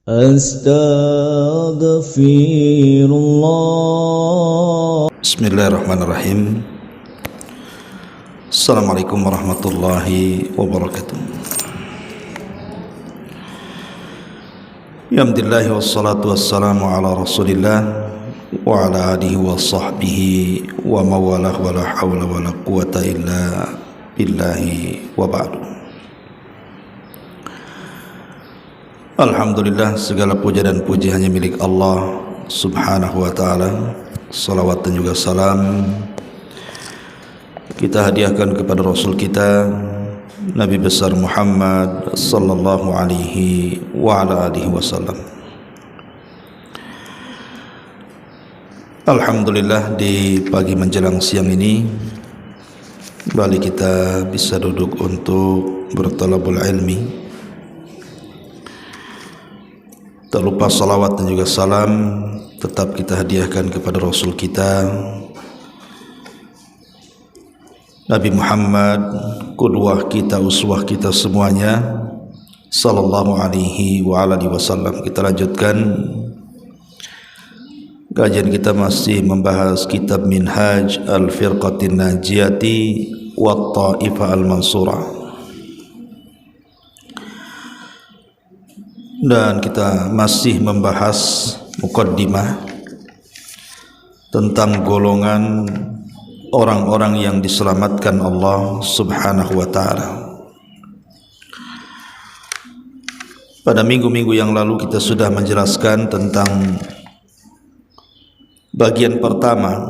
Astaghfirullah. Bismillahirrahmanirrahim. Assalamualaikum warahmatullahi wabarakatuh. Alhamdulillah wassalatu wassalamu ala rasulillah wa ala alihi wa sahbihi wa mawalah wa la hawla wa la quwata illa billahi wa ba'du. Alhamdulillah, segala puja dan puji hanya milik Allah subhanahu wa ta'ala. Salawat dan juga salam kita hadiahkan kepada Rasul kita Nabi besar Muhammad sallallahu alaihi wa ala alihi wasallam. Alhamdulillah, di pagi menjelang siang ini kembali kita bisa duduk untuk bertalabul ilmi. Tak lupa salawat dan juga salam tetap kita hadiahkan kepada Rasul kita Nabi Muhammad, qudwah kita, uswah kita semuanya, sallallahu alaihi wa alihi wasallam. Kita lanjutkan kajian kita, masih membahas kitab Minhaj al-Firqatin Najiyati wa Ta'ifah al-Mansurah. Dan kita masih membahas muqaddimah tentang golongan orang-orang yang diselamatkan Allah subhanahu wa ta'ala. Pada minggu-minggu yang lalu kita sudah menjelaskan tentang bagian pertama,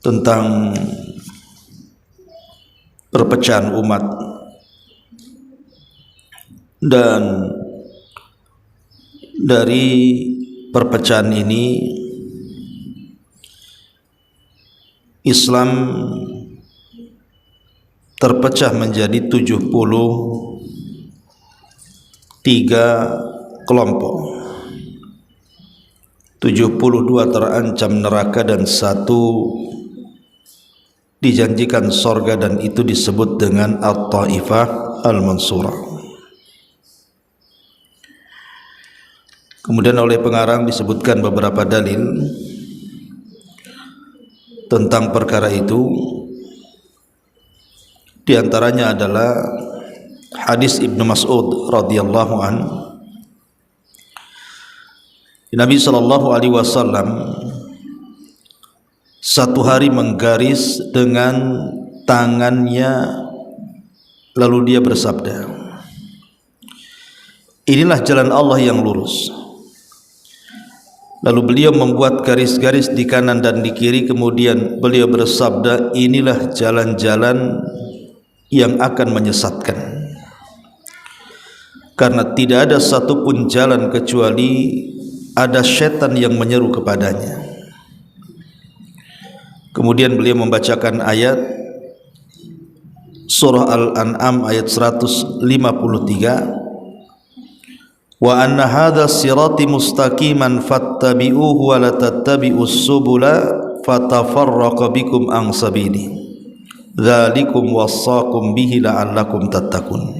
tentang perpecahan umat. Dan dari perpecahan ini Islam terpecah menjadi 73 kelompok. 72 terancam neraka dan 1 dijanjikan sorga, dan itu disebut dengan At-Ta'ifah Al-Mansurah. Kemudian oleh pengarang disebutkan beberapa dalil tentang perkara itu. Di antaranya adalah hadis Ibnu Mas'ud radhiyallahu an. Nabi sallallahu alaihi wasallam satu hari menggaris dengan tangannya, lalu dia bersabda, "Inilah jalan Allah yang lurus." Lalu beliau membuat garis-garis di kanan dan di kiri, kemudian beliau bersabda, "Inilah jalan-jalan yang akan menyesatkan, karena tidak ada satupun jalan kecuali ada syaitan yang menyeru kepadanya." Kemudian beliau membacakan ayat surah Al-An'am ayat 153, "Wa anna hadha sirati mustaqiman fattabi'uhu wa la tattabi'us subula fatafarraqa bikum an sabili dzalikum wassaqum bihi la'allakum tattaqun."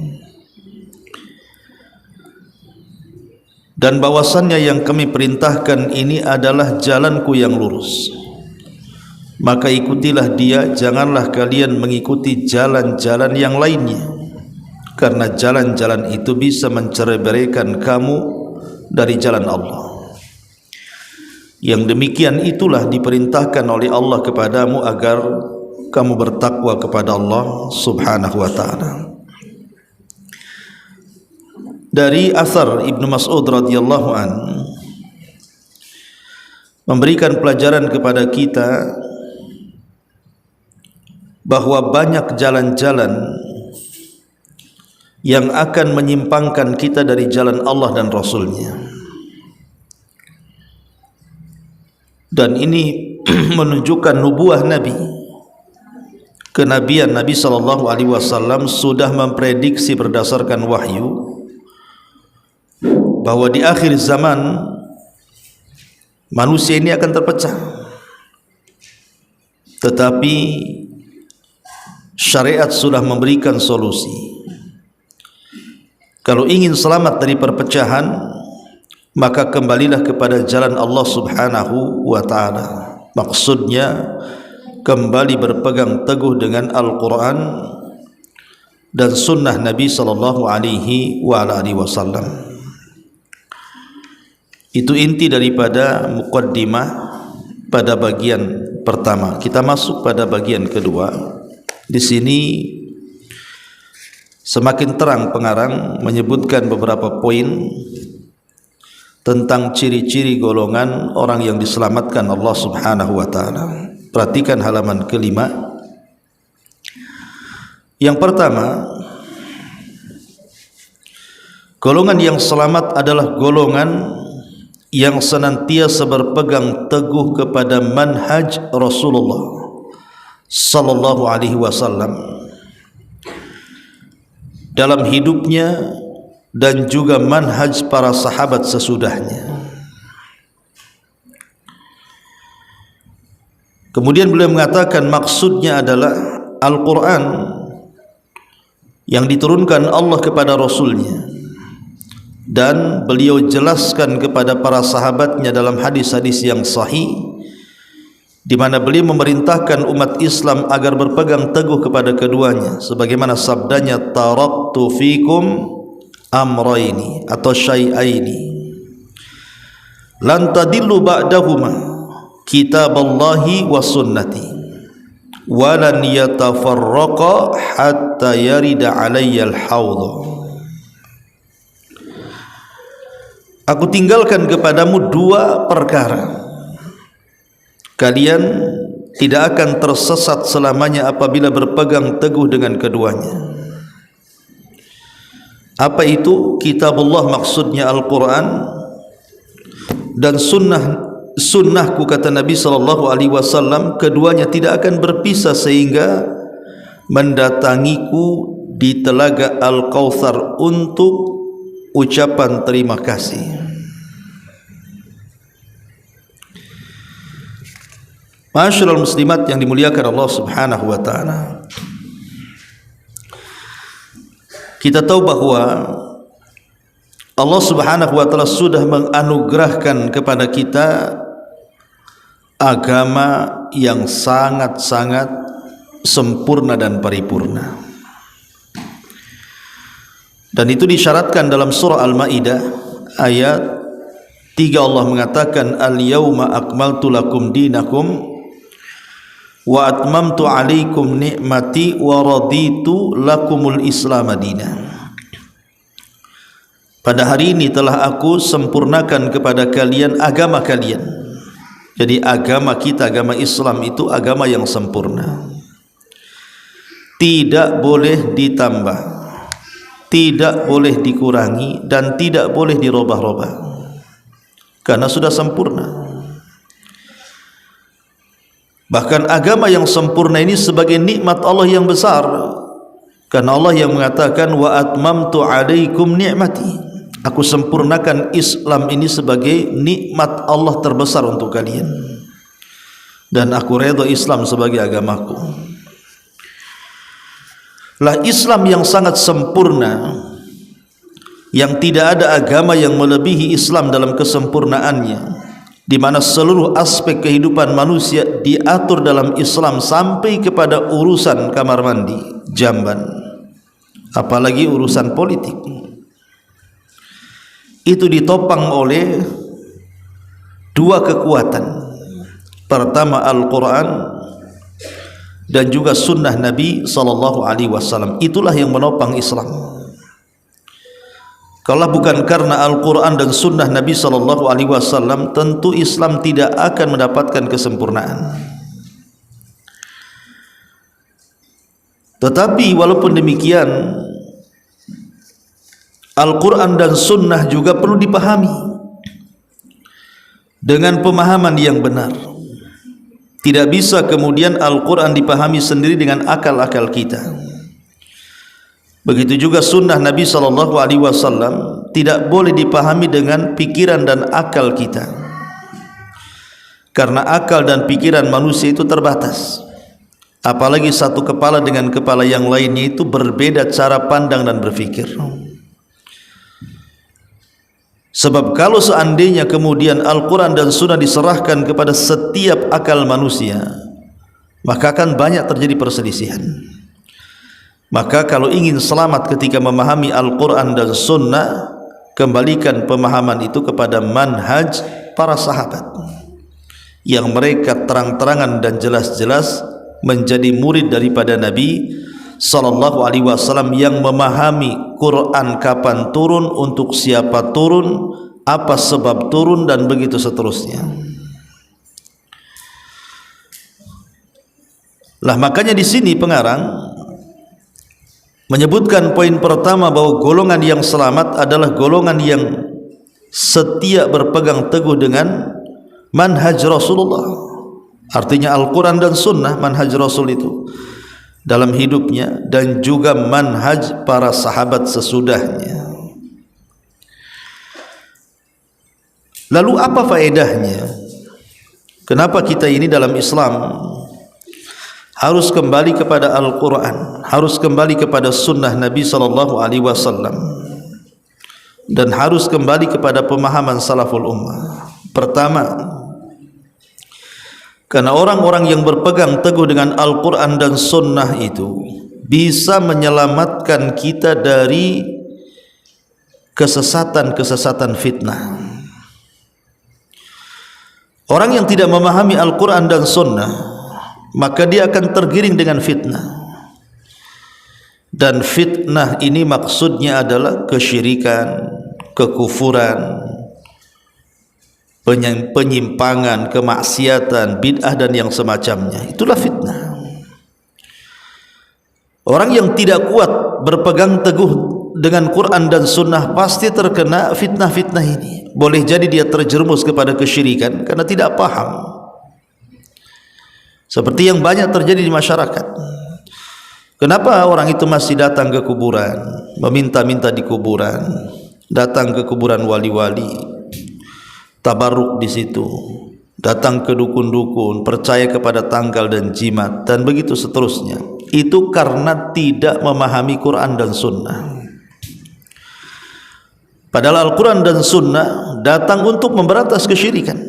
Dan bahwasannya yang kami perintahkan ini adalah jalanku yang lurus, maka ikutilah dia, janganlah kalian mengikuti jalan-jalan yang lainnya, karena jalan-jalan itu bisa mencerai-beraikan kamu dari jalan Allah. Yang demikian itulah diperintahkan oleh Allah kepadamu agar kamu bertakwa kepada Allah subhanahu wa ta'ala. Dari asar Ibnu Mas'ud radhiyallahu an memberikan pelajaran kepada kita bahwa banyak jalan-jalan yang akan menyimpangkan kita dari jalan Allah dan Rasulnya. Dan ini menunjukkan nubuah Nabi, kenabian Nabi sallallahu alaihi wasallam sudah memprediksi berdasarkan wahyu bahwa di akhir zaman manusia ini akan terpecah. Tetapi syariat sudah memberikan solusi. Kalau ingin selamat dari perpecahan, maka kembalilah kepada jalan Allah Subhanahu wa ta'ala. Maksudnya kembali berpegang teguh dengan Al-Quran dan sunnah Nabi sallallahu alaihi wasallam. Itu inti daripada muqaddimah pada bagian pertama. Kita masuk pada bagian kedua. Di sini semakin terang pengarang menyebutkan beberapa poin tentang ciri-ciri golongan orang yang diselamatkan Allah Subhanahu wa ta'ala. Perhatikan halaman kelima. Yang pertama, golongan yang selamat adalah golongan yang senantiasa berpegang teguh kepada manhaj Rasulullah sallallahu alaihi wasallam dalam hidupnya dan juga manhaj para sahabat sesudahnya. Kemudian beliau mengatakan maksudnya adalah Al-Quran yang diturunkan Allah kepada Rasulnya, dan beliau jelaskan kepada para sahabatnya dalam hadis-hadis yang sahih, di mana beliau memerintahkan umat Islam agar berpegang teguh kepada keduanya, sebagaimana sabdanya, taraktu fikum amrayni atau syai'aini lan tadillu ba'dahuma kitaballahi wa sunnati wa lan yatafarraqa hatta yarida alayya al-hawd. Aku tinggalkan kepadamu dua perkara, kalian tidak akan tersesat selamanya apabila berpegang teguh dengan keduanya. Apa itu? Kitabullah, maksudnya Al-Quran, dan sunnahku, kata Nabi SAW. Keduanya tidak akan berpisah sehingga mendatangiku di telaga Al-Kautsar untuk ucapan terima kasih. Ma'asyiral muslimat yang dimuliakan Allah Subhanahu wa ta'ala, kita tahu bahwa Allah Subhanahu wa ta'ala sudah menganugerahkan kepada kita agama yang sangat-sangat sempurna dan paripurna. Dan itu disyaratkan dalam surah Al-Maidah ayat 3. Allah mengatakan, al-yawma akmaltu lakum dinakum wa atmamtu alaikum ni'mati wa raditu lakumul islam madina. Pada hari ini telah aku sempurnakan kepada kalian agama kalian. Jadi agama kita, agama Islam itu agama yang sempurna, tidak boleh ditambah, tidak boleh dikurangi, dan tidak boleh dirubah-rubah, karena sudah sempurna. Bahkan agama yang sempurna ini sebagai nikmat Allah yang besar, karena Allah yang mengatakan, wa atmamtu alaikum ni'mati, aku sempurnakan Islam ini sebagai nikmat Allah terbesar untuk kalian, dan aku redha Islam sebagai agamaku. Lah Islam yang sangat sempurna, yang tidak ada agama yang melebihi Islam dalam kesempurnaannya, di mana seluruh aspek kehidupan manusia diatur dalam Islam sampai kepada urusan kamar mandi, jamban, apalagi urusan politik. Itu ditopang oleh dua kekuatan. Pertama Al-Quran dan juga sunnah Nabi SAW. Itulah yang menopang Islam. Kalau bukan karena Al-Quran dan sunnah Nabi SAW, tentu Islam tidak akan mendapatkan kesempurnaan. Tetapi walaupun demikian, Al-Quran dan sunnah juga perlu dipahami dengan pemahaman yang benar. Tidak bisa kemudian Al-Quran dipahami sendiri dengan akal-akal kita. Begitu juga sunnah Nabi SAW tidak boleh dipahami dengan pikiran dan akal kita, karena akal dan pikiran manusia itu terbatas. Apalagi satu kepala dengan kepala yang lainnya itu berbeda cara pandang dan berfikir. Sebab kalau seandainya kemudian Al-Quran dan Sunnah diserahkan kepada setiap akal manusia, maka akan banyak terjadi perselisihan. Maka kalau ingin selamat ketika memahami Al-Quran dan Sunnah, kembalikan pemahaman itu kepada manhaj para sahabat yang mereka terang-terangan dan jelas-jelas menjadi murid daripada Nabi sallallahu alaihi wasallam, yang memahami Quran kapan turun, untuk siapa turun, apa sebab turun, dan begitu seterusnya. Lah makanya di sini pengarang menyebutkan poin pertama bahwa golongan yang selamat adalah golongan yang setia berpegang teguh dengan manhaj Rasulullah. Artinya Al-Quran dan Sunnah, manhaj Rasul itu dalam hidupnya, dan juga manhaj para sahabat sesudahnya. Lalu apa faedahnya? Kenapa kita ini dalam Islam harus kembali kepada Al-Quran, harus kembali kepada Sunnah Nabi SAW, dan harus kembali kepada pemahaman salaful ummah? Pertama, karena orang-orang yang berpegang teguh dengan Al-Quran dan Sunnah itu bisa menyelamatkan kita dari kesesatan-kesesatan fitnah. Orang yang tidak memahami Al-Quran dan Sunnah, maka dia akan tergiring dengan fitnah. Dan fitnah ini maksudnya adalah kesyirikan, kekufuran, penyimpangan, kemaksiatan, bid'ah dan yang semacamnya. Itulah fitnah. Orang yang tidak kuat berpegang teguh dengan Quran dan Sunnah pasti terkena fitnah-fitnah ini. Boleh jadi dia terjerumus kepada kesyirikan karena tidak paham, seperti yang banyak terjadi di masyarakat. Kenapa orang itu masih datang ke kuburan, meminta-minta di kuburan, datang ke kuburan wali-wali, tabarruk di situ, datang ke dukun-dukun, percaya kepada tanggal dan jimat, dan begitu seterusnya? Itu karena tidak memahami Quran dan Sunnah. Padahal Al-Quran dan Sunnah datang untuk memberantas kesyirikan.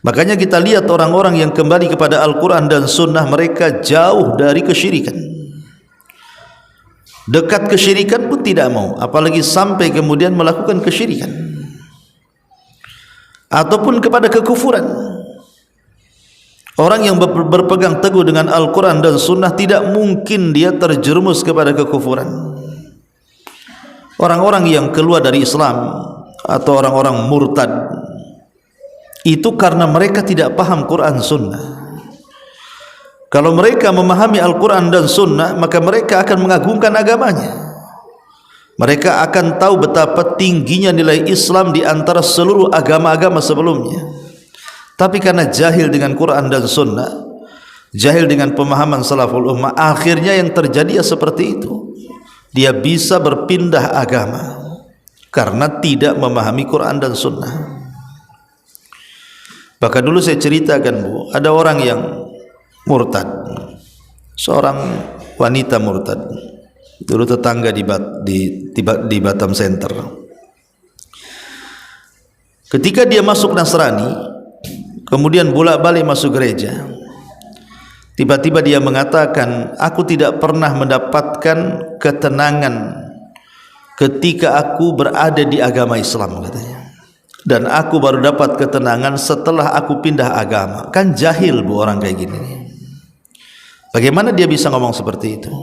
Makanya kita lihat orang-orang yang kembali kepada Al-Quran dan Sunnah, mereka jauh dari kesyirikan. Dekat kesyirikan pun tidak mau, apalagi sampai kemudian melakukan kesyirikan ataupun kepada kekufuran. Orang yang berpegang teguh dengan Al-Quran dan Sunnah tidak mungkin dia terjerumus kepada kekufuran. Orang-orang yang keluar dari Islam atau orang-orang murtad itu karena mereka tidak paham Quran Sunnah. Kalau mereka memahami Al-Quran dan Sunnah, maka mereka akan mengagungkan agamanya. Mereka akan tahu betapa tingginya nilai Islam di antara seluruh agama-agama sebelumnya. Tapi karena jahil dengan Quran dan Sunnah, jahil dengan pemahaman salaful ummah, akhirnya yang terjadi ya seperti itu. Dia bisa berpindah agama karena tidak memahami Quran dan Sunnah. Bahkan dulu saya ceritakan, Bu, ada orang yang murtad, seorang wanita murtad, dulu tetangga di Batam Center. Ketika dia masuk Nasrani, kemudian bolak-balik masuk gereja, tiba-tiba dia mengatakan, aku tidak pernah mendapatkan ketenangan ketika aku berada di agama Islam, katanya. Dan aku baru dapat ketenangan setelah aku pindah agama. Kan jahil, Bu, orang kayak gini. Bagaimana dia bisa ngomong seperti itu?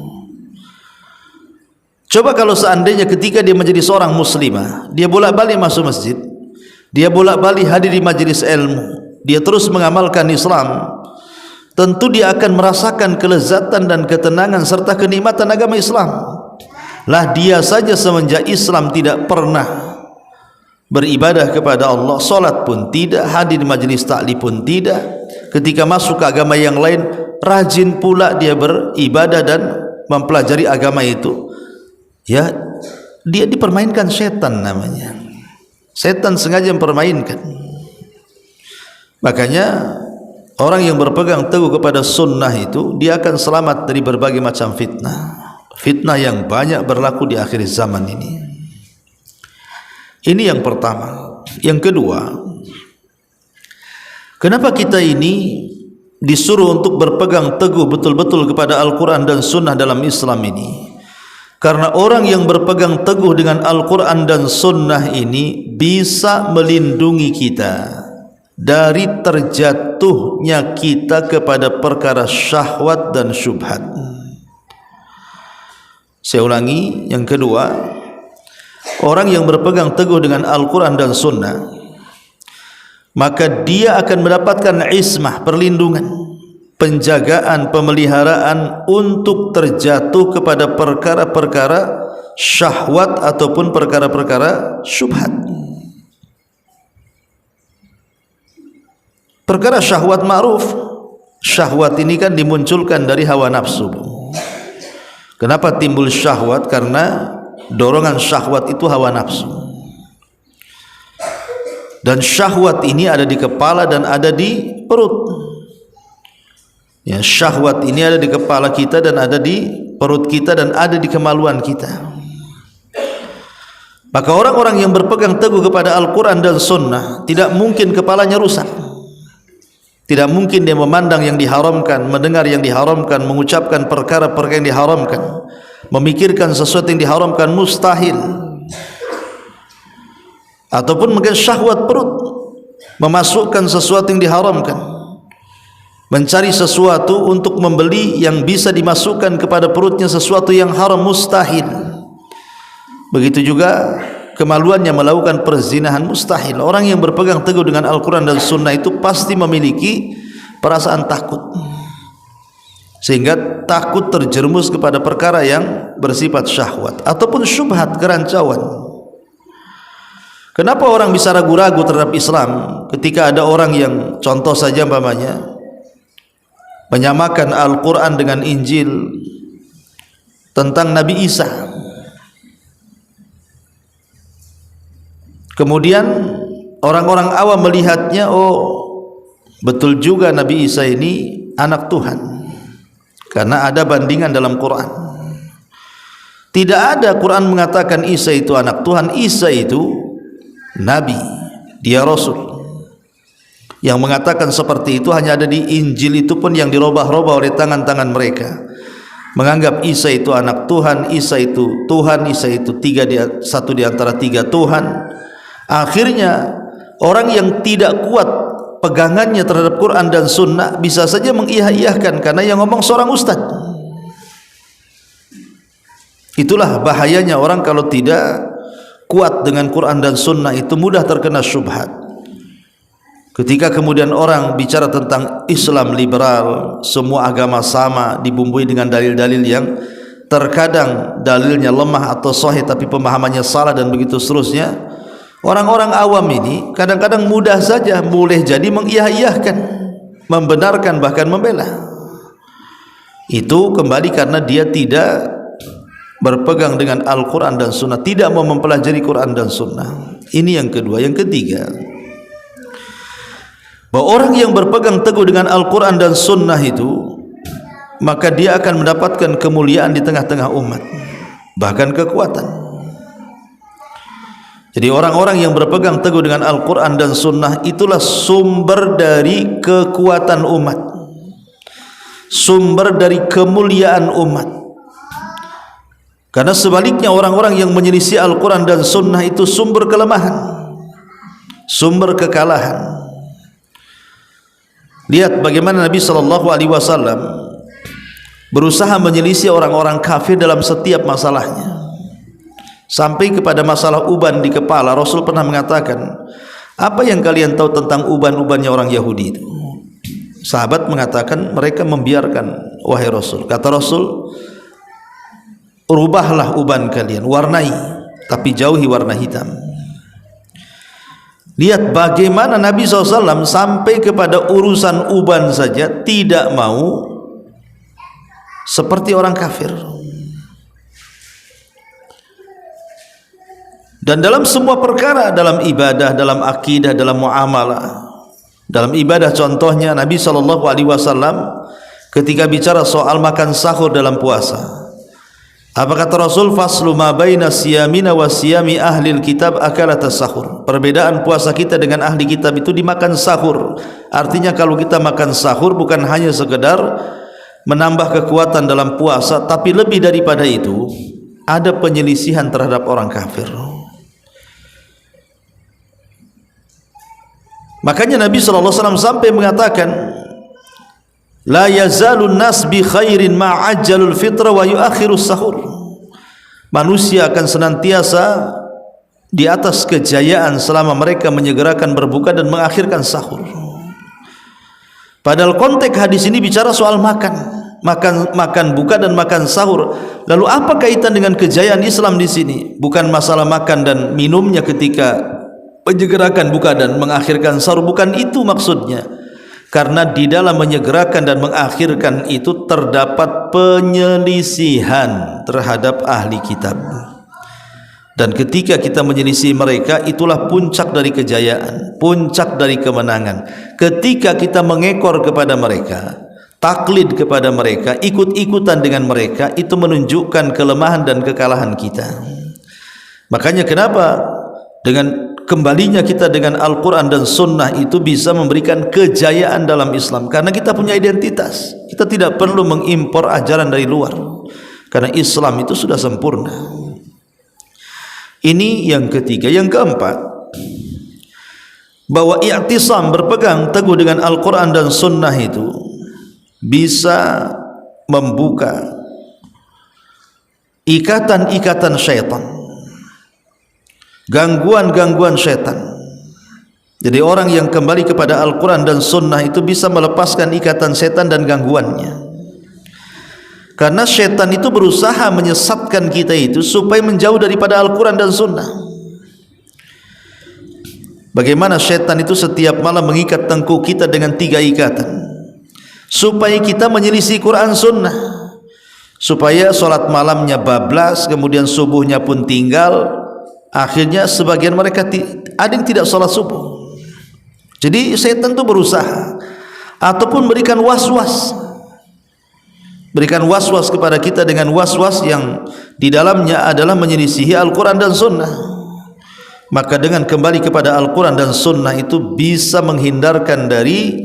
Coba kalau seandainya ketika dia menjadi seorang muslimah, dia bolak-balik masuk masjid, dia bolak-balik hadir di majelis ilmu, dia terus mengamalkan Islam, tentu dia akan merasakan kelezatan dan ketenangan serta kenikmatan agama Islam. Lah dia saja semenjak Islam tidak pernah beribadah kepada Allah, solat pun tidak, hadir di majelis taklim pun tidak. Ketika masuk ke agama yang lain, rajin pula dia beribadah dan mempelajari agama itu. Ya, dia dipermainkan setan namanya. Setan sengaja mempermainkan. Makanya orang yang berpegang teguh kepada sunnah itu, dia akan selamat dari berbagai macam fitnah. Fitnah yang banyak berlaku di akhir zaman ini. Ini yang pertama. Yang kedua, kenapa kita ini disuruh untuk berpegang teguh betul-betul kepada Al-Quran dan Sunnah dalam Islam ini? Karena orang yang berpegang teguh dengan Al-Quran dan Sunnah ini bisa melindungi kita dari terjatuhnya kita kepada perkara syahwat dan syubhat. Saya ulangi, yang kedua, orang yang berpegang teguh dengan Al-Quran dan Sunnah, maka dia akan mendapatkan ismah, perlindungan, penjagaan, pemeliharaan untuk terjatuh kepada perkara-perkara syahwat ataupun perkara-perkara syubhat. Perkara syahwat ma'ruf. Syahwat ini kan dimunculkan dari hawa nafsu. Kenapa timbul syahwat? Karena dorongan syahwat itu hawa nafsu. Dan syahwat ini ada di kepala dan ada di perut. Ya, syahwat ini ada di kepala kita dan ada di perut kita dan ada di kemaluan kita. Maka orang-orang yang berpegang teguh kepada Al-Quran dan Sunnah tidak mungkin kepalanya rusak. Tidak mungkin dia memandang yang diharamkan, mendengar yang diharamkan, mengucapkan perkara-perkara yang diharamkan, memikirkan sesuatu yang diharamkan, mustahil. Ataupun mungkin syahwat perut, memasukkan sesuatu yang diharamkan, mencari sesuatu untuk membeli yang bisa dimasukkan kepada perutnya sesuatu yang haram, mustahil. Begitu juga kemaluannya melakukan perzinahan, mustahil. Orang yang berpegang teguh dengan Al-Quran dan Sunnah itu pasti memiliki perasaan takut, sehingga takut terjerumus kepada perkara yang bersifat syahwat ataupun syubhat, kerancauan. Kenapa orang bisa ragu-ragu terhadap Islam ketika ada orang yang, contoh saja umpamanya, menyamakan Al-Quran dengan Injil tentang Nabi Isa. Kemudian orang-orang awam melihatnya, oh betul juga Nabi Isa ini anak Tuhan, karena ada bandingan dalam Quran. Tidak ada Quran mengatakan Isa itu anak Tuhan. Isa itu Nabi, dia Rasul. Yang mengatakan seperti itu hanya ada di Injil, itu pun yang dirubah-rubah oleh tangan-tangan mereka, menganggap Isa itu anak Tuhan, Isa itu Tuhan, Isa itu satu di antara tiga Tuhan. Akhirnya orang yang tidak kuat pegangannya terhadap Quran dan Sunnah bisa saja mengiyah-iyahkan karena yang ngomong seorang ustaz. Itulah bahayanya orang kalau tidak kuat dengan Quran dan Sunnah, itu mudah terkena syubhat. Ketika kemudian orang bicara tentang Islam liberal, semua agama sama, dibumbui dengan dalil-dalil yang terkadang dalilnya lemah atau sahih tapi pemahamannya salah dan begitu seterusnya, orang-orang awam ini kadang-kadang mudah saja, boleh jadi mengiyah-iyahkan, membenarkan, bahkan membela. Itu kembali karena dia tidak berpegang dengan Al-Quran dan Sunnah, tidak mau mempelajari Quran dan Sunnah. Ini yang kedua. Yang ketiga, bahwa orang yang berpegang teguh dengan Al-Quran dan Sunnah itu, maka dia akan mendapatkan kemuliaan di tengah-tengah umat, bahkan kekuatan. Jadi orang-orang yang berpegang teguh dengan Al-Quran dan Sunnah itulah sumber dari kekuatan umat, sumber dari kemuliaan umat. Karena sebaliknya orang-orang yang menyelisih Al-Quran dan Sunnah itu sumber kelemahan, sumber kekalahan. Lihat bagaimana Nabi SAW berusaha menyelisih orang-orang kafir dalam setiap masalahnya. Sampai kepada masalah uban di kepala, Rasul pernah mengatakan, apa yang kalian tahu tentang uban-ubannya orang Yahudi itu? Sahabat mengatakan, mereka membiarkan, wahai Rasul. Kata Rasul, rubahlah uban kalian, warnai, tapi jauhi warna hitam. Lihat bagaimana Nabi SAW sampai kepada urusan uban saja tidak mau seperti orang kafir. Dan dalam semua perkara, dalam ibadah, dalam akidah, dalam muamalah, dalam ibadah contohnya Nabi SAW ketika bicara soal makan sahur dalam puasa, Apa kata Rasul? Faslu ma baina siyamina wa siyami ahlil kitab akalat sahur. Perbedaan puasa kita dengan ahli kitab itu dimakan sahur. Artinya kalau kita makan sahur bukan hanya sekedar menambah kekuatan dalam puasa, tapi lebih daripada itu ada penyelisihan terhadap orang kafir. Makanya Nabi SAW sampai mengatakan, la yazalun nas bi khairin ma'ajjalul fitra wa yuakhirus sahur. Manusia akan senantiasa di atas kejayaan selama mereka menyegerakan berbuka dan mengakhirkan sahur. Padahal konteks hadis ini bicara soal makan buka dan makan sahur. Lalu apa kaitan dengan kejayaan Islam di sini? Bukan masalah makan dan minumnya ketika menyegerakan buka dan mengakhirkan sahur, bukan itu maksudnya. Karena di dalam menyegerakan dan mengakhirkan itu terdapat penyelisihan terhadap ahli kitab. Dan ketika kita menyelisih mereka, itulah puncak dari kejayaan, puncak dari kemenangan. Ketika kita mengekor kepada mereka, taklid kepada mereka, ikut-ikutan dengan mereka, itu menunjukkan kelemahan dan kekalahan kita. Makanya kenapa dengan kembalinya kita dengan Al-Quran dan Sunnah itu bisa memberikan kejayaan dalam Islam, karena kita punya identitas. Kita tidak perlu mengimpor ajaran dari luar, karena Islam itu sudah sempurna. Ini yang ketiga. Yang keempat, bahwa i'tisam, berpegang teguh dengan Al-Quran dan Sunnah itu bisa membuka ikatan-ikatan syaitan, gangguan-gangguan syaitan. Jadi orang yang kembali kepada Al-Quran dan Sunnah itu bisa melepaskan ikatan syaitan dan gangguannya. Karena syaitan itu berusaha menyesatkan kita itu supaya menjauh daripada Al-Quran dan Sunnah. Bagaimana syaitan itu setiap malam mengikat tengkuk kita dengan 3 ikatan, supaya kita menyelisih Quran Sunnah, supaya solat malamnya bablas, kemudian subuhnya pun tinggal. Akhirnya sebagian mereka ada yang tidak sholat subuh. Jadi setan itu berusaha, ataupun berikan was-was, kepada kita dengan was-was yang di dalamnya adalah menyelisihi Al-Quran dan Sunnah. Maka dengan kembali kepada Al-Quran dan Sunnah itu bisa menghindarkan dari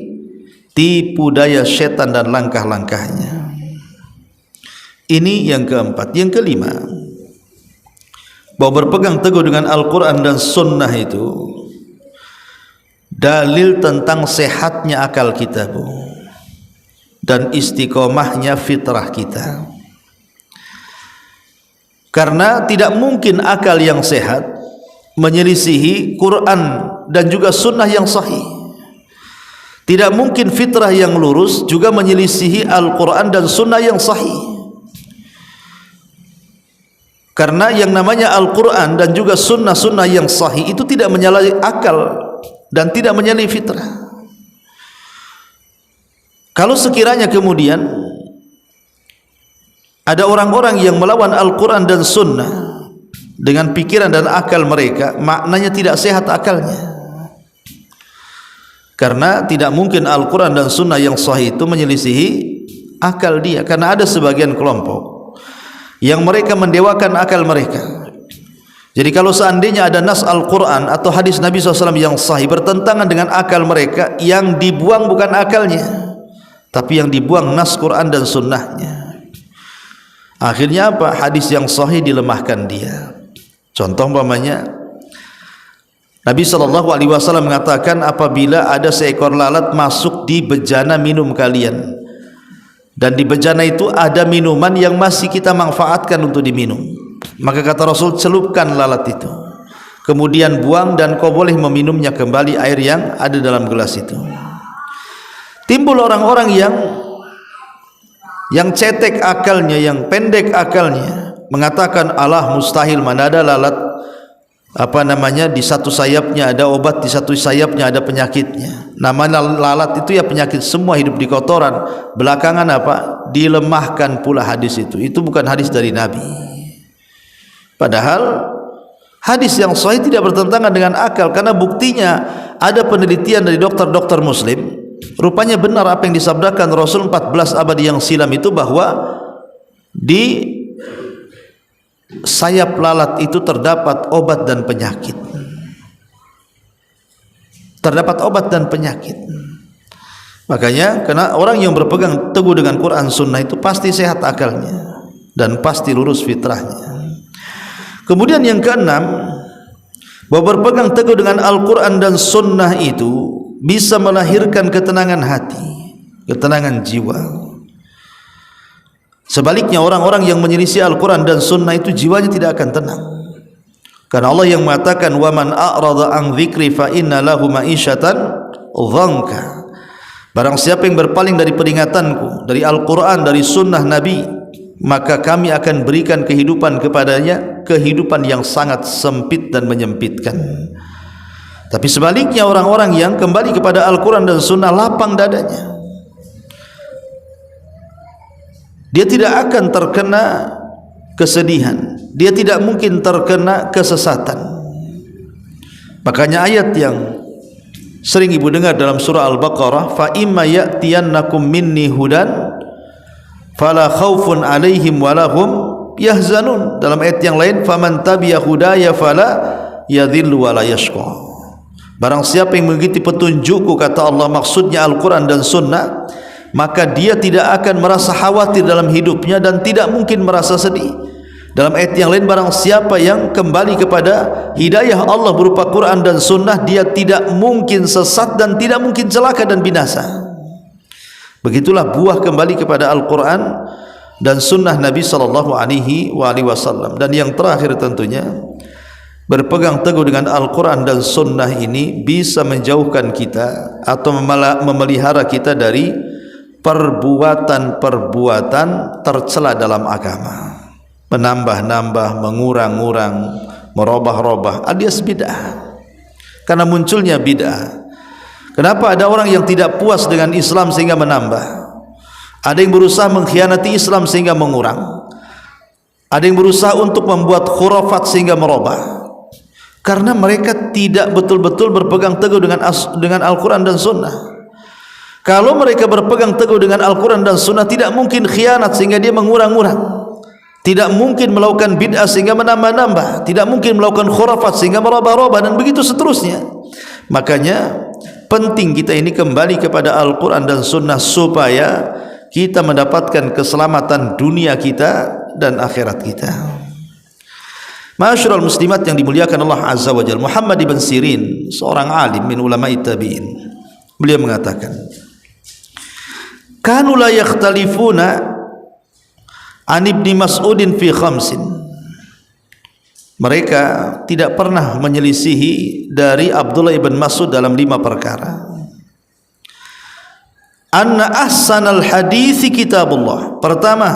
tipu daya setan dan langkah-langkahnya. Ini yang keempat. Yang kelima, bahwa berpegang teguh dengan Al-Quran dan Sunnah itu dalil tentang sehatnya akal kita, Bu, dan istiqomahnya fitrah kita. Karena tidak mungkin akal yang sehat menyelisihi Quran dan juga Sunnah yang sahih. Tidak mungkin fitrah yang lurus juga menyelisihi Al-Quran dan Sunnah yang sahih. Karena yang namanya Al-Quran dan juga Sunnah yang sahih itu tidak menyalahi akal dan tidak menyalahi fitrah. Kalau sekiranya kemudian ada orang-orang yang melawan Al-Quran dan Sunnah dengan pikiran dan akal mereka, maknanya tidak sehat akalnya. Karena tidak mungkin Al-Quran dan Sunnah yang sahih itu menyelisihi akal dia. Karena ada sebagian kelompok yang mereka mendewakan akal mereka. Jadi kalau seandainya ada nas Al-Quran atau hadis Nabi SAW yang sahih bertentangan dengan akal mereka, yang dibuang bukan akalnya, tapi yang dibuang nas Quran dan Sunnahnya. Akhirnya apa? Hadis yang sahih dilemahkan dia. Contoh umpamanya, Nabi SAW mengatakan, apabila ada seekor lalat masuk di bejana minum kalian, dan di bejana itu ada minuman yang masih kita manfaatkan untuk diminum, maka kata Rasul, celupkan lalat itu, kemudian buang, dan kau boleh meminumnya kembali air yang ada dalam gelas itu. Timbul orang-orang yang cetek akalnya, yang pendek akalnya, mengatakan, alah mustahil, mana ada lalat di satu sayapnya ada obat, di satu sayapnya ada penyakitnya. Namanya lalat itu ya penyakit, semua hidup di kotoran. Belakangan dilemahkan pula hadis itu. Itu bukan hadis dari Nabi. Padahal hadis yang sahih tidak bertentangan dengan akal, karena buktinya ada penelitian dari dokter-dokter muslim. Rupanya benar apa yang disabdakan Rasul 14 abad yang silam itu, bahwa di sayap lalat itu terdapat obat dan penyakit. Terdapat obat dan penyakit. Makanya karena orang yang berpegang teguh dengan Quran Sunnah itu pasti sehat akalnya dan pasti lurus fitrahnya. Kemudian yang keenam, bahwa berpegang teguh dengan Al-Quran dan Sunnah itu bisa melahirkan ketenangan hati, ketenangan jiwa. Sebaliknya orang-orang yang menyelisih Al-Quran dan Sunnah itu jiwanya tidak akan tenang. Karena Allah yang mengatakan wa man a'rada an dzikri fa inna lahu ma'isyatan dhanka. Barang siapa yang berpaling dari peringatanku, dari Al-Quran, dari Sunnah Nabi, maka kami akan berikan kehidupan kepadanya, kehidupan yang sangat sempit dan menyempitkan. Tapi sebaliknya orang-orang yang kembali kepada Al-Quran dan Sunnah lapang dadanya. Dia tidak akan terkena kesedihan, dia tidak mungkin terkena kesesatan. Makanya ayat yang sering ibu dengar dalam surah Al-Baqarah, fa imma ya'tiyannakum minni hudan fala khaufun alaihim walahum yahzanun. Dalam ayat yang lain, faman tabi'a hudaya fala yadhillu wala yashqa. Barang siapa yang mengikuti petunjukku, kata Allah, maksudnya Al-Quran dan Sunnah, maka dia tidak akan merasa khawatir dalam hidupnya dan tidak mungkin merasa sedih. Dalam ayat yang lain, barang siapa yang kembali kepada hidayah Allah berupa Quran dan Sunnah, dia tidak mungkin sesat dan tidak mungkin celaka dan binasa. Begitulah buah kembali kepada Al-Quran dan Sunnah Nabi SAW. Dan yang terakhir tentunya, berpegang teguh dengan Al-Quran dan Sunnah ini bisa menjauhkan kita atau memelihara kita dari perbuatan-perbuatan tercela dalam agama. Menambah-nambah, mengurang-urang, merubah-rubah, alias bid'ah. Karena munculnya bid'ah. Kenapa ada orang yang tidak puas dengan Islam sehingga menambah? Ada yang berusaha mengkhianati Islam sehingga mengurang. Ada yang berusaha untuk membuat khurafat sehingga merubah. Karena mereka tidak betul-betul berpegang teguh dengan Al-Quran dan Sunnah. Kalau mereka berpegang teguh dengan Al-Quran dan Sunnah, tidak mungkin khianat sehingga dia mengurang-urang. Tidak mungkin melakukan bid'ah sehingga menambah-nambah. Tidak mungkin melakukan khurafat sehingga merubah-rubah, dan begitu seterusnya. Makanya penting kita ini kembali kepada Al-Quran dan Sunnah supaya kita mendapatkan keselamatan dunia kita dan akhirat kita. Ma'asyiral muslimat yang dimuliakan Allah Azza wa Jalla, Muhammad ibn Sirin, seorang alim min ulama'i tabi'in, beliau mengatakan, kanu la yakhtalifuna an Ibni Mas'udin fi khamsin. Mereka tidak pernah menyelisihi dari Abdullah ibn Mas'ud dalam 5 perkara. Anna ahsanal hadithi kitabullah. Pertama,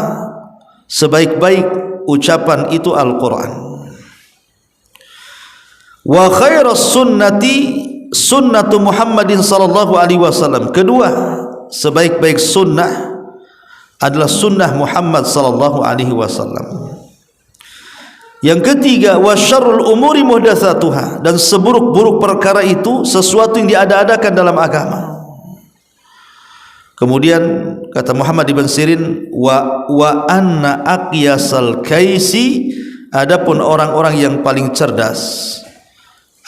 sebaik-baik ucapan itu Al-Quran. Wa khairas sunnati sunnatu Muhammadin sallallahu alaihi wasallam. Kedua, sebaik-baik sunnah adalah sunnah Muhammad sallallahu alaihi wasallam. Yang ketiga, wa syarrul umuri muhdatsatuha, dan seburuk-buruk perkara itu sesuatu yang diada-adakan dalam agama. Kemudian kata Muhammad ibn Sirin, wa anna aqyasal kaisi, adapun orang-orang yang paling cerdas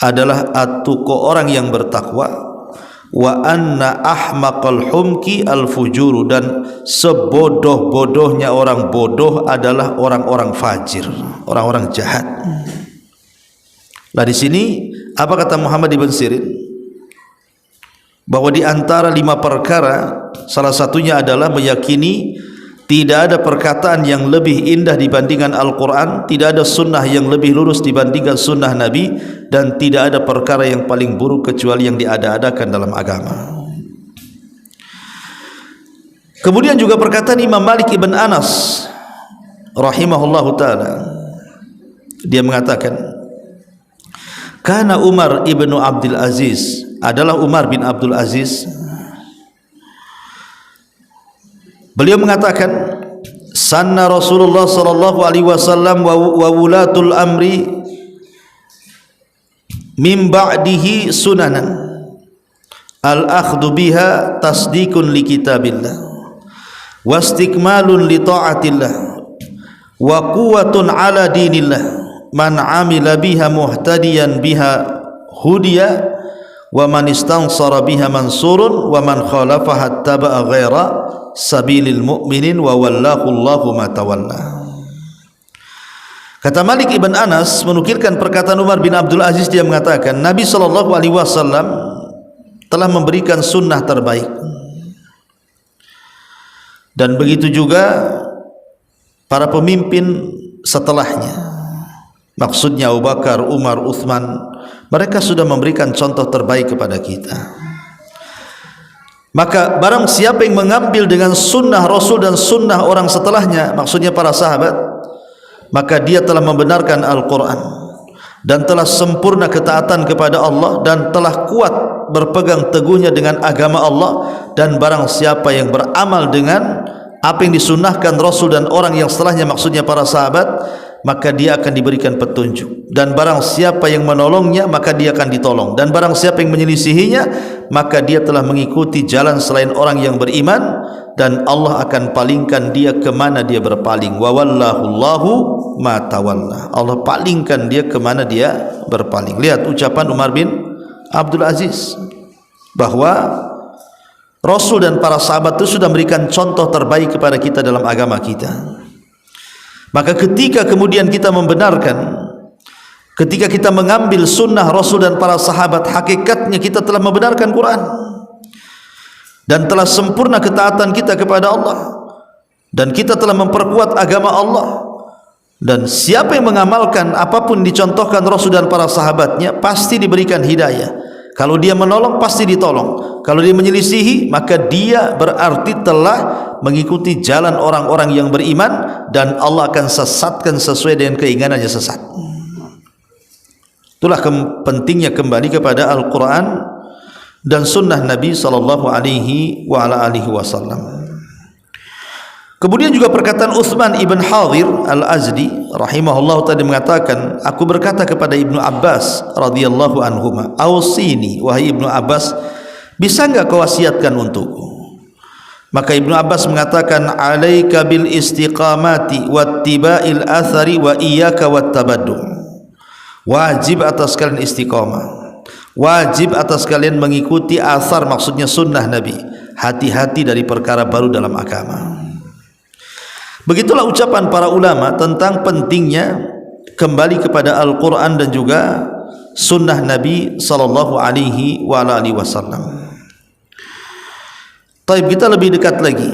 adalah atuqa, orang yang bertakwa. Wa anna ahmaqal humki al fujuru, dan sebodoh-bodohnya orang bodoh adalah orang-orang fajir, orang-orang jahat. Nah, di sini apa kata Muhammad ibn Sirin? Bahwa di antara 5 perkara, salah satunya adalah meyakini tidak ada perkataan yang lebih indah dibandingkan Al-Quran, tidak ada sunnah yang lebih lurus dibandingkan sunnah Nabi, dan tidak ada perkara yang paling buruk kecuali yang diada-adakan dalam agama. Kemudian juga perkataan Imam Malik ibn Anas rahimahullahu ta'ala, dia mengatakan, kana Umar ibnu Abdul Aziz, adalah Umar bin Abdul Aziz, beliau mengatakan, sanna Rasulullah sallallahu alaihi wasallam wa wulatul amri min ba'dihi sunanan al-akhdhu biha tasdiqun li kitabillah wastikmalun li ta'atillah wa quwwatun ala dinillah man amila biha muhtadiyan biha hudiya wa man istansara biha mansurun wa man khalafaha taba'a ghaira sabilil mu'minin wa wallahu Allahu ma tawalla. Kata Malik ibn Anas menukilkan perkataan Umar bin Abdul Aziz, dia mengatakan Nabi SAW telah memberikan sunnah terbaik, dan begitu juga para pemimpin setelahnya, maksudnya Abu Bakar, Umar, Uthman, mereka sudah memberikan contoh terbaik kepada kita. Maka barang siapa yang mengambil dengan sunnah Rasul dan sunnah orang setelahnya, maksudnya para sahabat, maka dia telah membenarkan Al-Quran dan telah sempurna ketaatan kepada Allah dan telah kuat berpegang teguhnya dengan agama Allah. Dan barang siapa yang beramal dengan apa yang disunnahkan Rasul dan orang yang setelahnya, maksudnya para sahabat, maka dia akan diberikan petunjuk. Dan barang siapa yang menolongnya, maka dia akan ditolong. Dan barang siapa yang menyelisihinya, maka dia telah mengikuti jalan selain orang yang beriman, dan Allah akan palingkan dia kemana dia berpaling. Wa wallahu Allahu ma tawalla. Allah palingkan dia kemana dia berpaling. Lihat ucapan Umar bin Abdul Aziz bahwa Rasul dan para sahabat itu sudah memberikan contoh terbaik kepada kita dalam agama kita. Maka ketika kemudian kita membenarkan, ketika kita mengambil sunnah Rasul dan para sahabat, hakikatnya kita telah membenarkan Quran dan telah sempurna ketaatan kita kepada Allah, dan kita telah memperkuat agama Allah. Dan siapa yang mengamalkan apapun dicontohkan Rasul dan para sahabatnya, pasti diberikan hidayah. Kalau dia menolong, pasti ditolong. Kalau dia menyelisihi, maka dia berarti telah mengikuti jalan orang-orang yang beriman, dan Allah akan sesatkan sesuai dengan keinginannya sesat. Itulah pentingnya kembali kepada Al-Quran dan sunnah Nabi SAW. Kemudian juga perkataan Uthman ibn Hadir al-Azdi rahimahullah tadi mengatakan, aku berkata kepada Ibnu Abbas radhiyallahu anhuma, ausini wahai Ibnu Abbas, bisa enggak kau wasiatkan untukku? Maka Ibnu Abbas mengatakan, alaika bil istiqamati wattiba'il athari wa iyyaka wattabaddum. Wajib atas kalian istiqamah, wajib atas kalian mengikuti asar, maksudnya sunnah Nabi. Hati-hati dari perkara baru dalam agama. Begitulah ucapan para ulama tentang pentingnya kembali kepada Al-Quran dan juga sunnah Nabi sallallahu alaihi wasallam. Taib, kita lebih dekat lagi.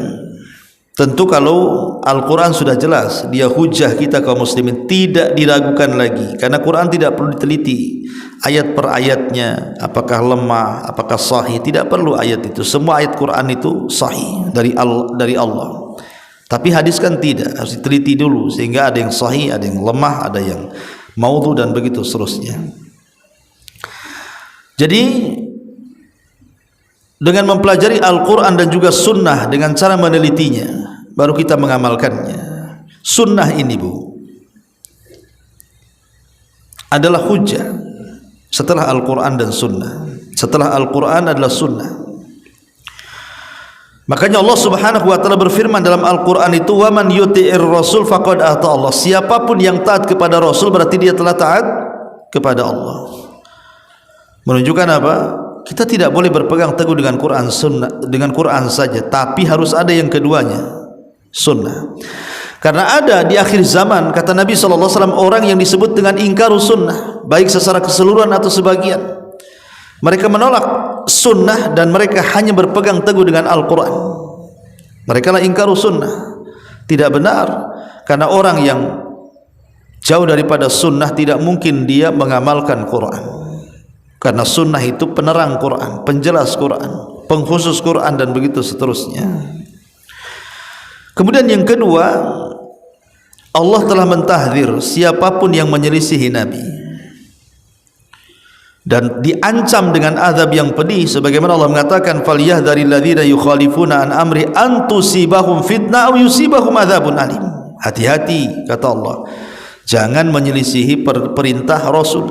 Tentu kalau Al-Quran sudah jelas, dia hujah kita kaum muslimin, tidak diragukan lagi, karena Quran tidak perlu diteliti ayat per ayatnya, apakah lemah, apakah sahih, tidak perlu ayat itu. Semua ayat Quran itu sahih dari Allah. Tapi hadis kan tidak, harus diteliti dulu, sehingga ada yang sahih, ada yang lemah, ada yang maudhu, dan begitu seterusnya. Jadi dengan mempelajari Al-Quran dan juga sunnah dengan cara menelitinya, baru kita mengamalkannya. Sunnah ini, Bu, adalah hujjah setelah Al-Quran dan sunnah. Setelah Al-Quran adalah sunnah. Makanya Allah Subhanahu wa taala berfirman dalam Al-Quran itu, wa man yuti'ir rasul faqad ata Allah. Siapapun yang taat kepada Rasul berarti dia telah taat kepada Allah. Menunjukkan apa? Kita tidak boleh berpegang teguh dengan Quran sunnah, dengan Quran saja, tapi harus ada yang keduanya, sunnah. Karena ada di akhir zaman, kata Nabi SAW, orang yang disebut dengan ingkarus sunnah, baik secara keseluruhan atau sebagian. Mereka menolak sunnah dan mereka hanya berpegang teguh dengan Al-Quran. Mereka lah ingkarus sunnah. Tidak benar, karena orang yang jauh daripada sunnah tidak mungkin dia mengamalkan Quran, karena sunnah itu penerang Quran, penjelas Quran, pengkhusus Quran, dan begitu seterusnya. Kemudian yang kedua, Allah telah mentahdir siapapun yang menyelisihi Nabi dan diancam dengan azab yang pedih, sebagaimana Allah mengatakan, falyahdharil ladzina yukhalifuna an amri an tusibahum fitnah aw yusibahum adzabun alim. Hati-hati, kata Allah, jangan menyelisihi perintah Rasul,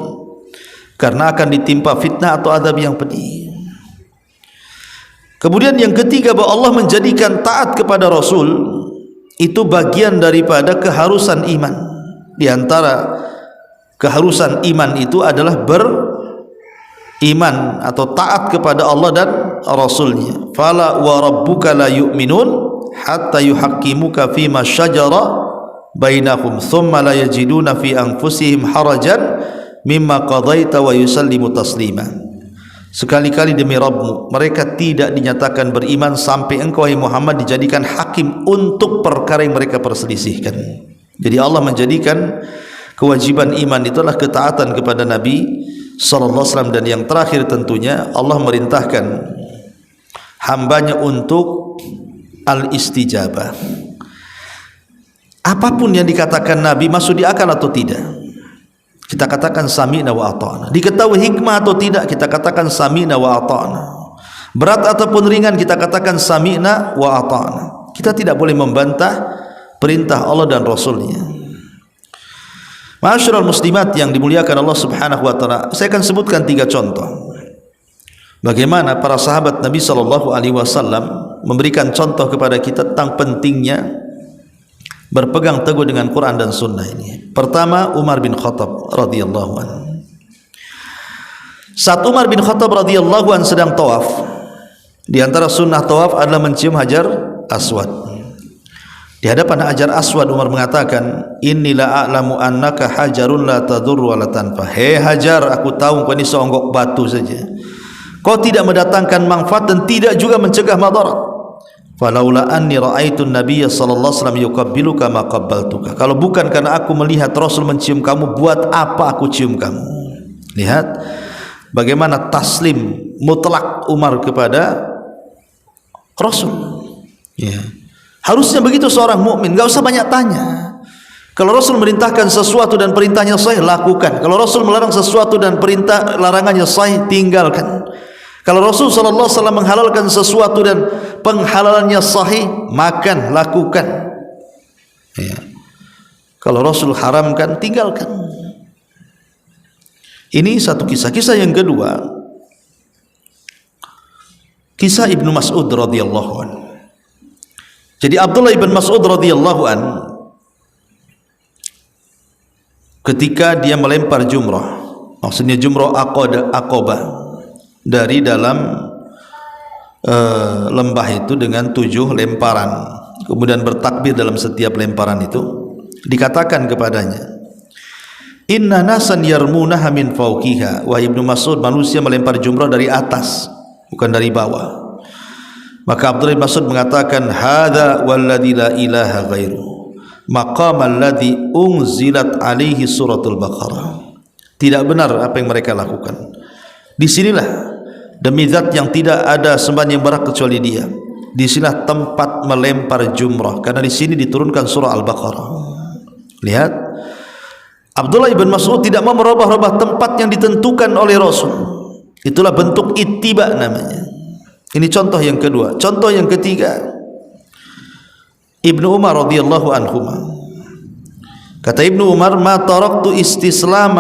karena akan ditimpa fitnah atau azab yang pedih. Kemudian yang ketiga, bahwa Allah menjadikan taat kepada Rasul itu bagian daripada keharusan iman. Di antara keharusan iman itu adalah beriman atau taat kepada Allah dan Rasulnya. Fala wa rabbuka la yu'minun hatta yuhaqqimuka fima syajara bainahum thumma la yajiduna fi anfusihim harajan mimma qadaita wa yusallimu taslima. Sekali-kali demi Rabbmu, mereka tidak dinyatakan beriman sampai engkau wahai Muhammad dijadikan hakim untuk perkara yang mereka perselisihkan. Jadi Allah menjadikan kewajiban iman itulah ketaatan kepada Nabi sallallahu alaihi wasallam, dan yang terakhir tentunya Allah merintahkan hambanya untuk al-istijabah. Apapun yang dikatakan Nabi masuk di akal atau tidak, kita katakan sami'na wa ata'na. Diketahui hikmah atau tidak, kita katakan sami'na wa ata'na. Berat ataupun ringan, kita katakan sami'na wa ata'na. Kita tidak boleh membantah perintah Allah dan Rasulnya. Ma'asyiral muslimat yang dimuliakan Allah subhanahu wa ta'ala, saya akan sebutkan 3 contoh bagaimana para sahabat Nabi sallallahu alaihi wasallam memberikan contoh kepada kita tentang pentingnya berpegang teguh dengan Quran dan Sunnah ini. Pertama, Umar bin Khattab radhiyallahu anhu. Saat Umar bin Khattab radhiyallahu anhu sedang tawaf, di antara sunnah tawaf adalah mencium Hajar Aswad. Di hadapan Hajar Aswad Umar mengatakan, "Inni la a'lamu annaka hajarun la tadurru wa la tanfa." Hei Hajar, aku tahu kau ini seonggok batu saja. Kau tidak mendatangkan manfaat dan tidak juga mencegah madarat. Falaula anni ra'aitu an-nabiyya sallallahu alaihi wasallam yuqabbiluka ma qabbaltuka. Kalau bukan karena aku melihat Rasul mencium kamu, buat apa aku cium kamu? Lihat bagaimana taslim mutlak Umar kepada Rasul. Ya. Harusnya begitu seorang mukmin, enggak usah banyak tanya. Kalau Rasul merintahkan sesuatu dan perintahnya sahih, lakukan. Kalau Rasul melarang sesuatu dan perintah larangannya sahih, tinggalkan. Kalau Rasul sallallahu alaihi wasallam menghalalkan sesuatu dan penghalalannya sahih, makan, lakukan. Ya. Kalau Rasul haramkan, tinggalkan. Ini satu kisah. Kisah yang kedua, kisah Ibnu Mas'ud radhiyallahu anhu. Jadi Abdullah ibn Mas'ud radhiyallahu anhu ketika dia melempar jumrah, maksudnya jumrah Aqabah, dari dalam lembah itu dengan 7 lemparan, kemudian bertakbir dalam setiap lemparan itu, dikatakan kepadanya, "Inna nasan yarmunaha min fawqiha." Wahai Ibnu Mas'ud, manusia melempar jumrah dari atas, bukan dari bawah. Maka Abdullah bin Mas'ud mengatakan, "Hadza walladzi la ilaha ghairu, maqamal ladzi unzilat alaihi suratul Baqarah." Tidak benar apa yang mereka lakukan. Disinilah, demi zat yang tidak ada sembahan yang berhak kecuali Dia, disinilah tempat melempar jumrah, karena di sini diturunkan surah Al-Baqarah. Lihat, Abdullah ibn Mas'ud tidak mau merubah-rubah tempat yang ditentukan oleh Rasul. Itulah bentuk ittiba namanya. Ini contoh yang kedua. Contoh yang ketiga, Ibnu Umar radhiyallahu anhu. Kata Ibnu Umar, "Ma taraktu istilam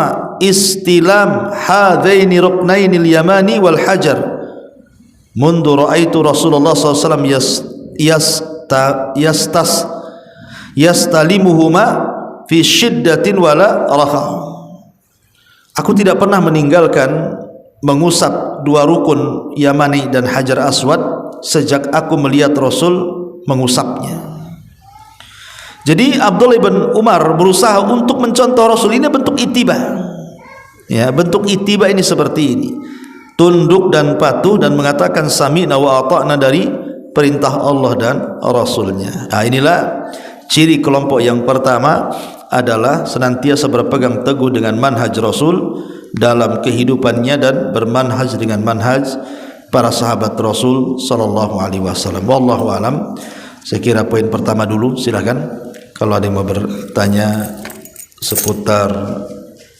hadaini ruknainil yamani wal hajar mundu ra'aitu Rasulullah sallallahu alaihi wasallam yastalimuhuma fi syiddatin wala raha." Aku tidak pernah meninggalkan mengusap 2 rukun Yamani dan Hajar Aswad sejak aku melihat Rasul mengusapnya. Jadi Abdullah bin Umar berusaha untuk mencontoh Rasul. Ini bentuk ittiba. Ya, bentuk ittiba ini seperti ini. Tunduk dan patuh dan mengatakan sami'na wa ata'na dari perintah Allah dan Rasulnya. Nah, inilah ciri kelompok yang pertama, adalah senantiasa berpegang teguh dengan manhaj Rasul dalam kehidupannya dan bermanhaj dengan manhaj para sahabat Rasul sallallahu alaihi wasallam. Wallahu alam. Saya kira poin pertama dulu, silakan kalau ada yang mau bertanya seputar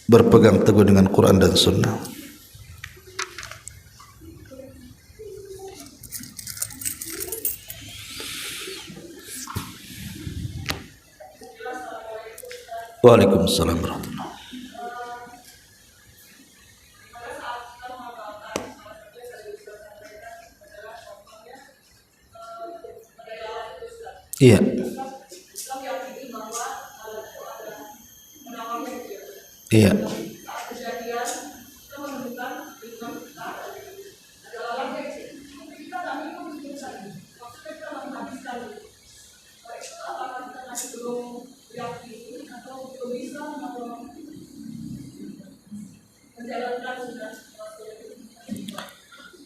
berpegang teguh dengan Quran dan Sunnah. Waalaikumsalam warahmatullahi. Iya. Iya.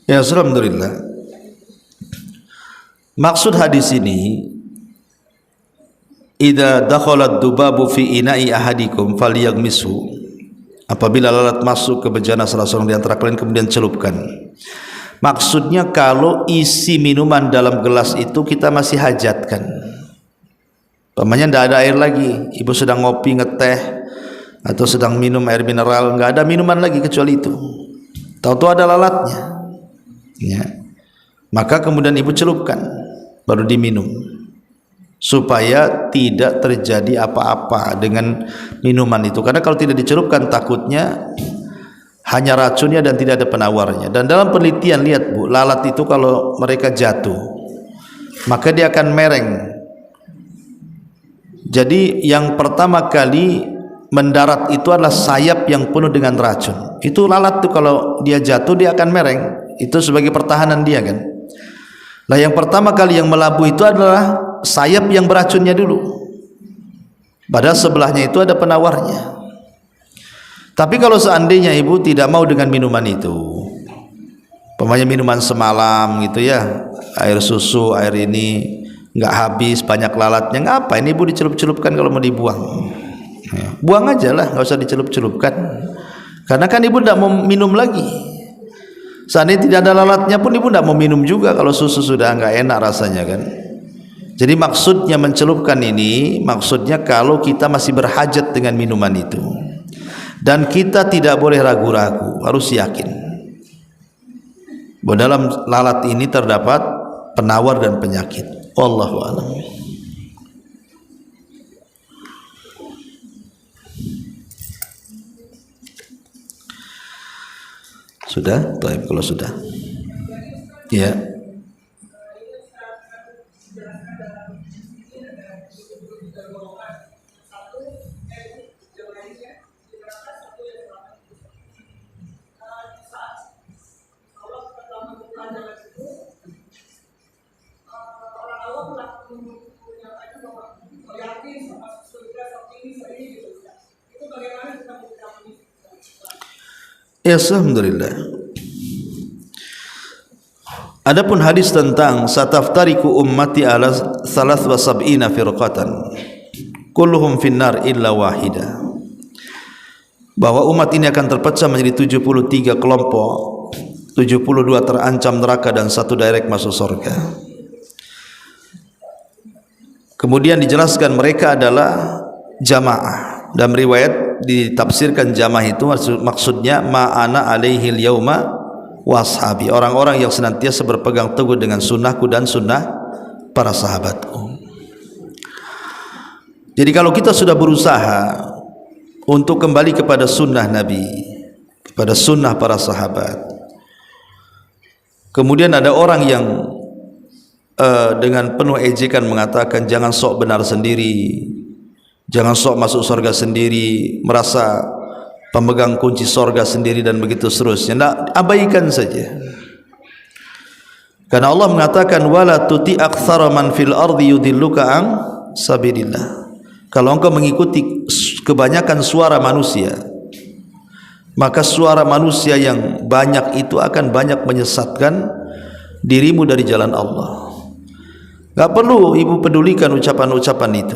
Ya, alhamdulillah. Maksud hadis ini, idza dakhalat dubabu fi ina'i ahadikum falyaghmisu, apabila lalat masuk ke bejana salah seorang di antara kalian kemudian celupkan. Maksudnya kalau isi minuman dalam gelas itu kita masih hajatkan, umpamanya tidak ada air lagi, ibu sedang ngopi ngeteh atau sedang minum air mineral, nggak ada minuman lagi kecuali itu, tahu-tahu ada lalatnya, ya, maka kemudian ibu celupkan baru diminum, supaya tidak terjadi apa-apa dengan minuman itu. Karena kalau tidak dicelupkan takutnya hanya racunnya dan tidak ada penawarnya. Dan dalam penelitian, lihat Bu, lalat itu kalau mereka jatuh maka dia akan mereng. Jadi yang pertama kali mendarat itu adalah sayap yang penuh dengan racun. Itu lalat tuh kalau dia jatuh dia akan mereng, itu sebagai pertahanan dia kan. Nah, yang pertama kali yang melabuh itu adalah sayap yang beracunnya dulu, padahal sebelahnya itu ada penawarnya. Tapi kalau seandainya ibu tidak mau dengan minuman itu, umpamanya minuman semalam gitu ya, air susu, air ini nggak habis, banyak lalatnya, ngapain ibu dicelup-celupkan kalau mau dibuang? Ya, buang aja lah, nggak usah dicelup-celupkan, karena kan ibu tidak mau minum lagi. Seandainya tidak ada lalatnya pun ibu tidak mau minum juga kalau susu sudah nggak enak rasanya kan. Jadi maksudnya mencelupkan ini, maksudnya kalau kita masih berhajat dengan minuman itu, dan kita tidak boleh ragu-ragu, harus yakin bahwa dalam lalat ini terdapat penawar dan penyakit. Wallahu a'lam. Sudah? Baik, kalau sudah. Ya. Ya, alhamdulillah. Adapun hadis tentang sataftariku ummati ala 73 firqatan kulluhum finnar illa wahida, bahwa umat ini akan terpecah menjadi 73 kelompok, 72 terancam neraka dan satu direct masuk surga. Kemudian dijelaskan mereka adalah jamaah. Dalam riwayat ditafsirkan jamaah itu maksudnya ma'ana alaihil yauma washabi, orang-orang yang senantiasa berpegang teguh dengan sunnahku dan sunnah para sahabatku. Jadi kalau kita sudah berusaha untuk kembali kepada sunnah Nabi, kepada sunnah para sahabat, kemudian ada orang yang dengan penuh ejekan mengatakan jangan sok benar sendiri, jangan sok masuk surga sendiri, merasa pemegang kunci surga sendiri dan begitu seterusnya. Nah, abaikan saja. Karena Allah mengatakan wala tuti aktsara man fil ardi yudilluka an sabilillah. Kalau engkau mengikuti kebanyakan suara manusia, maka suara manusia yang banyak itu akan banyak menyesatkan dirimu dari jalan Allah. Gak perlu ibu pedulikan ucapan-ucapan itu.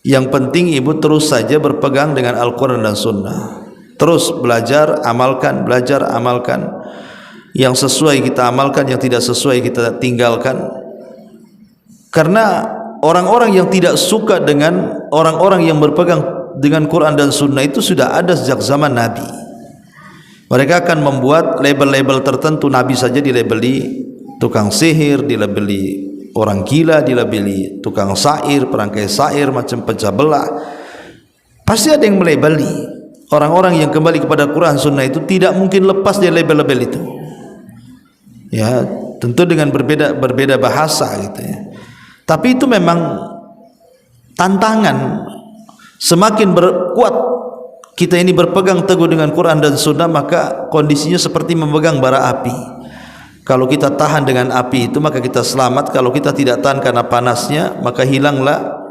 Yang penting ibu terus saja berpegang dengan Al-Quran dan Sunnah. Terus belajar, amalkan, belajar, amalkan. Yang sesuai kita amalkan, yang tidak sesuai kita tinggalkan. Karena orang-orang yang tidak suka dengan orang-orang yang berpegang dengan Quran dan Sunnah itu sudah ada sejak zaman Nabi. Mereka akan membuat label-label tertentu. Nabi saja dilabeli tukang sihir, dilabeli orang gila, dilabeli tukang sair, perangkai sair, macam pecah belah. Pasti ada yang melabeli. Orang-orang yang kembali kepada Quran Sunnah itu tidak mungkin lepas dari label-label itu. Ya, tentu dengan berbeda bahasa gitu ya. Tapi itu memang tantangan. Semakin berkuat kita ini berpegang teguh dengan Quran dan Sunnah, maka kondisinya seperti memegang bara api. Kalau kita tahan dengan api itu, maka kita selamat. Kalau kita tidak tahan karena panasnya, maka hilanglah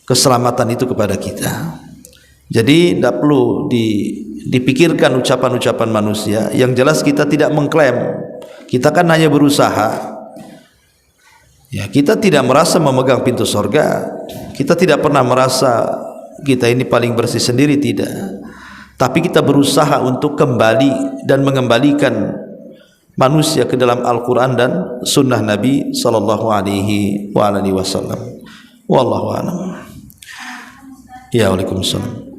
keselamatan itu kepada kita. Jadi tidak perlu dipikirkan ucapan-ucapan manusia. Yang jelas kita tidak mengklaim, kita kan hanya berusaha. Ya, kita tidak merasa memegang pintu surga. Kita tidak pernah merasa kita ini paling bersih sendiri, tidak. Tapi kita berusaha untuk kembali dan mengembalikan manusia ke dalam Al-Quran dan Sunnah Nabi Sallallahu Alaihi Wasallam. Wallahu a'lam. Ya, waalaikumsalam.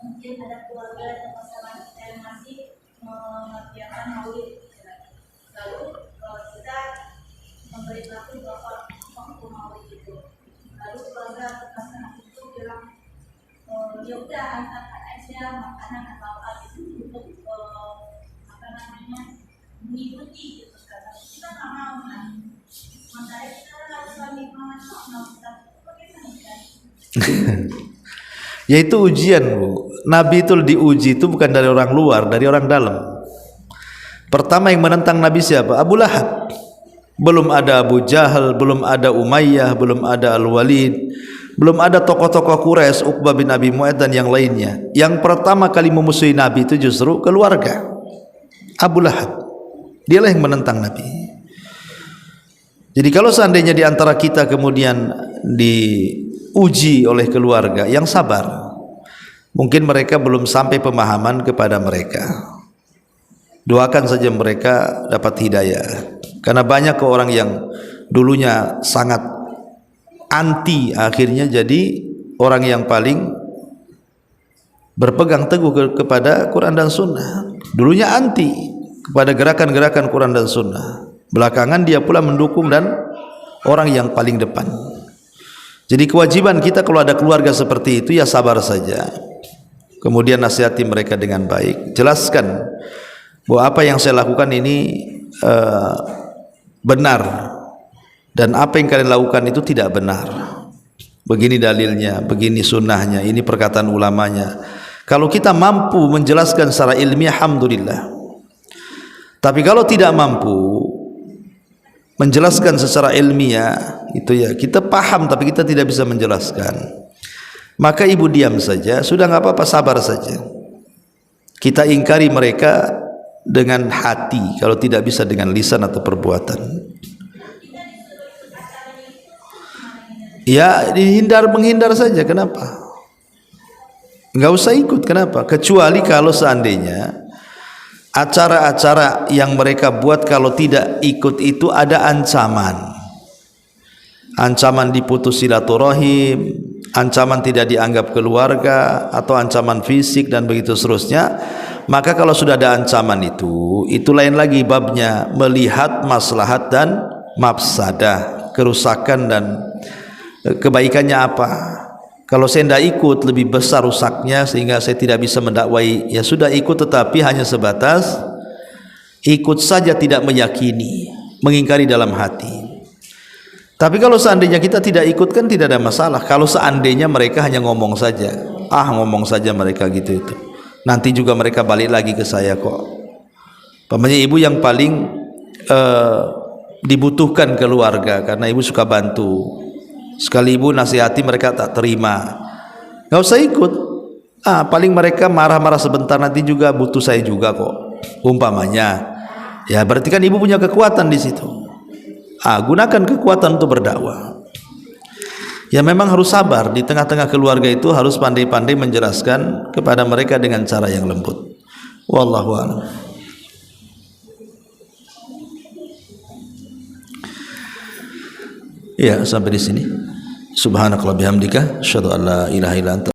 Mungkin ada keluarga atau pasangan kita yang masih mengerjakan maulid, lalu kita memberitahu bahwa waktu maulid itu, lalu keluarga atau pasangan itu bilang, ya udah antarkan aja makanan atau apa itu untuk mengikuti gitu, karena kita nggak mau kan, makanya kita harus saling mengenal kita bagaimana. Yaitu ujian, Bu. Nabi itu diuji itu bukan dari orang luar, dari orang dalam. Pertama yang menentang Nabi siapa? Abu Lahab. Belum ada Abu Jahal, belum ada Umayyah, belum ada Al-Walid, belum ada tokoh-tokoh Quraisy, Uqbah bin Abi Mu'ayth dan yang lainnya. Yang pertama kali memusuhi Nabi itu justru keluarga. Abu Lahab. Dialah yang menentang Nabi. Jadi kalau seandainya di antara kita kemudian diuji oleh keluarga, yang sabar. Mungkin mereka belum sampai pemahaman kepada mereka. Doakan saja mereka dapat hidayah. Karena banyak orang yang dulunya sangat anti, akhirnya jadi orang yang paling berpegang teguh kepada Quran dan Sunnah. Dulunya anti kepada gerakan-gerakan Quran dan Sunnah. Belakangan dia pula mendukung dan orang yang paling depan. Jadi kewajiban kita kalau ada keluarga seperti itu, ya sabar saja. Kemudian nasihati mereka dengan baik. Jelaskan bahwa apa yang saya lakukan ini benar, dan apa yang kalian lakukan itu tidak benar. Begini dalilnya, begini sunnahnya, ini perkataan ulamanya. Kalau kita mampu menjelaskan secara ilmiah, alhamdulillah. Tapi kalau tidak mampu menjelaskan secara ilmiah, itu ya kita paham tapi kita tidak bisa menjelaskan, maka ibu diam saja, sudah nggak apa-apa, sabar saja. Kita ingkari mereka dengan hati, kalau tidak bisa dengan lisan atau perbuatan. Ya menghindar saja, kenapa? Nggak usah ikut, kenapa? Kecuali kalau seandainya acara-acara yang mereka buat, kalau tidak ikut itu ada ancaman. Ancaman diputus silaturahim, ancaman tidak dianggap keluarga, atau ancaman fisik dan begitu seterusnya. Maka kalau sudah ada ancaman itu lain lagi babnya, melihat maslahat dan mafsadah, kerusakan dan kebaikannya apa. Kalau saya tidak ikut, lebih besar rusaknya sehingga saya tidak bisa mendakwai, ya sudah ikut, tetapi hanya sebatas ikut saja, tidak meyakini, mengingkari dalam hati. Tapi kalau seandainya kita tidak ikut, kan tidak ada masalah. Kalau seandainya mereka hanya ngomong saja, ngomong saja mereka gitu, itu nanti juga mereka balik lagi ke saya kok. Pamannya ibu yang paling dibutuhkan keluarga, karena ibu suka bantu. Sekali ibu nasihati mereka tak terima, nggak usah ikut. Paling mereka marah-marah sebentar, nanti juga butuh saya juga kok, umpamanya. Ya berarti kan ibu punya kekuatan di situ. Gunakan kekuatan untuk berdakwah. Ya memang harus sabar di tengah-tengah keluarga itu, harus pandai-pandai menjelaskan kepada mereka dengan cara yang lembut. Wallahu a'lam. Ya, sampai di sini. Subhanakallah bihamdika, asyhadu an la ilaha illa anta